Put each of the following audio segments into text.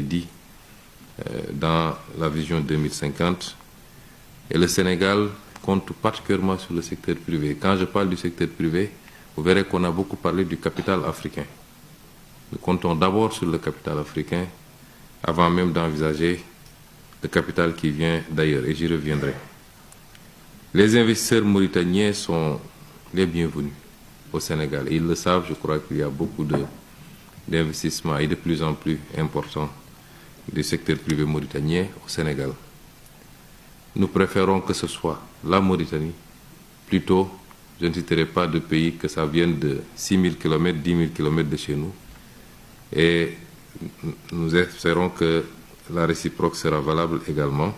dit dans la vision 2050. Et le Sénégal compte particulièrement sur le secteur privé. Quand je parle du secteur privé, vous verrez qu'on a beaucoup parlé du capital africain. Nous comptons d'abord sur le capital africain avant même d'envisager le capital qui vient d'ailleurs, et j'y reviendrai. Les investisseurs mauritaniens sont les bienvenus au Sénégal. Et ils le savent, je crois qu'il y a beaucoup d'investissements et de plus en plus importants du secteur privé mauritanien au Sénégal. Nous préférons que ce soit la Mauritanie. Plutôt, je ne citerai pas de pays que ça vienne de 6 000 km, 10 000 km de chez nous. Et nous espérons que la réciproque sera valable également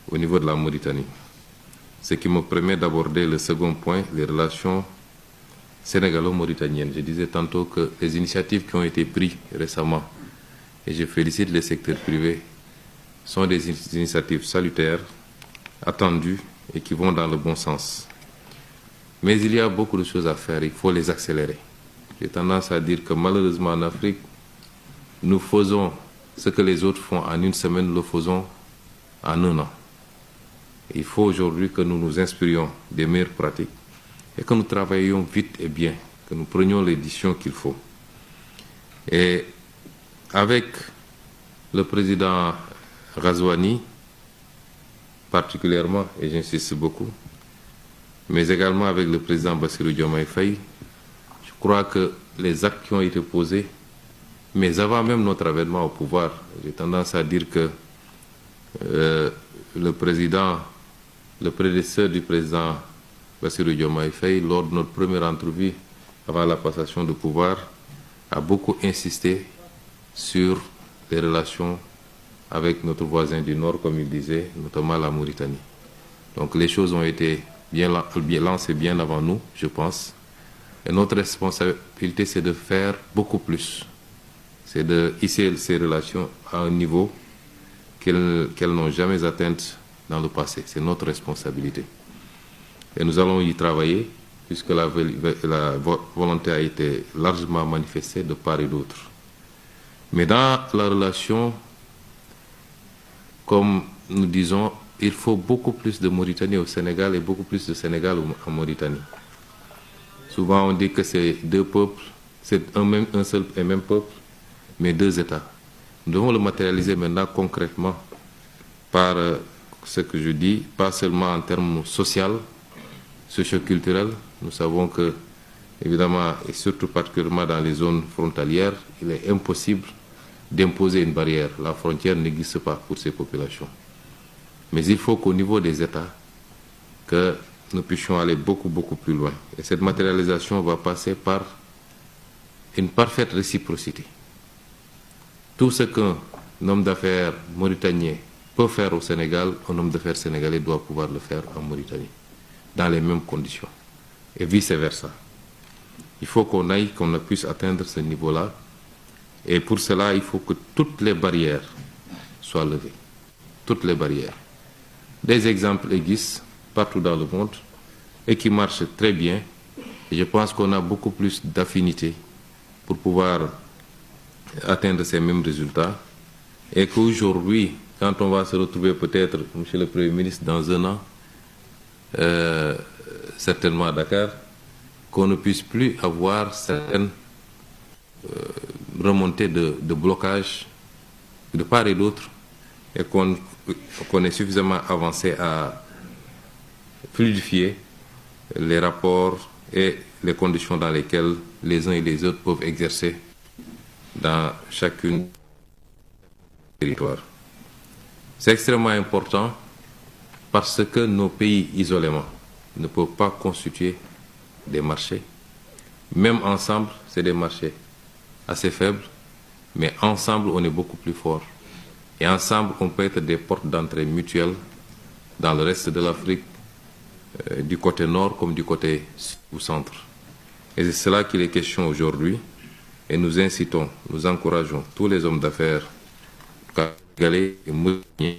au niveau de la Mauritanie. Ce qui me permet d'aborder le second point, les relations sénégalo-mauritaniennes. Je disais tantôt que les initiatives qui ont été prises récemment, et je félicite les secteurs privés, sont des initiatives salutaires, attendues et qui vont dans le bon sens. Mais il y a beaucoup de choses à faire, il faut les accélérer. J'ai tendance à dire que malheureusement en Afrique, nous faisons ce que les autres font en une semaine, nous le faisons en un an. Il faut aujourd'hui que nous nous inspirions des meilleures pratiques et que nous travaillions vite et bien, que nous prenions les décisions qu'il faut. Et avec le président Ghazouani, particulièrement, et j'insiste beaucoup, mais également avec le président Bassirou Diomaye Faye, je crois que les actes qui ont été posés, mais avant même notre avènement au pouvoir, j'ai tendance à dire que le prédécesseur du président Bassirou Diomaye Faye, lors de notre première entrevue avant la passation de pouvoir, a beaucoup insisté sur les relations avec notre voisin du Nord, comme il disait, notamment la Mauritanie. Donc les choses ont été bien lancées bien avant nous, je pense. Et notre responsabilité, c'est de faire beaucoup plus. C'est de hisser ces relations à un niveau qu'elles n'ont jamais atteint dans le passé. C'est notre responsabilité. Et nous allons y travailler, puisque la volonté a été largement manifestée de part et d'autre. Mais dans la relation, comme nous disons, il faut beaucoup plus de Mauritanie au Sénégal et beaucoup plus de Sénégal en Mauritanie. Souvent on dit que c'est deux peuples, c'est un seul et même peuple, mais deux États. Nous devons le matérialiser maintenant concrètement par ce que je dis, pas seulement en termes sociaux, socio-culturels. Nous savons que, évidemment, et surtout particulièrement dans les zones frontalières, il est impossible d'imposer une barrière. La frontière n'existe pas pour ces populations. Mais il faut qu'au niveau des États, que nous puissions aller beaucoup, beaucoup plus loin. Et cette matérialisation va passer par une parfaite réciprocité. Tout ce qu'un homme d'affaires mauritanien peut faire au Sénégal, un homme d'affaires sénégalais doit pouvoir le faire en Mauritanie, dans les mêmes conditions, et vice-versa. Il faut qu'on puisse atteindre ce niveau-là, et pour cela, il faut que toutes les barrières soient levées. Toutes les barrières. Des exemples existent partout dans le monde, et qui marchent très bien, et je pense qu'on a beaucoup plus d'affinité pour pouvoir atteindre ces mêmes résultats, et qu'aujourd'hui, quand on va se retrouver peut-être, Monsieur le Premier ministre, dans un an, certainement à Dakar, qu'on ne puisse plus avoir certaines remontées de blocage de part et d'autre, et qu'on ait suffisamment avancé à fluidifier les rapports et les conditions dans lesquelles les uns et les autres peuvent exercer dans chacune des territoires. C'est extrêmement important parce que nos pays isolément ne peuvent pas constituer des marchés. Même ensemble, c'est des marchés assez faibles, mais ensemble, on est beaucoup plus fort. Et ensemble, on peut être des portes d'entrée mutuelles dans le reste de l'Afrique, du côté nord comme du côté ou centre. Et c'est cela qu'il est question aujourd'hui. Et nous incitons, nous encourageons tous les hommes d'affaires sénégalais et mauritaniens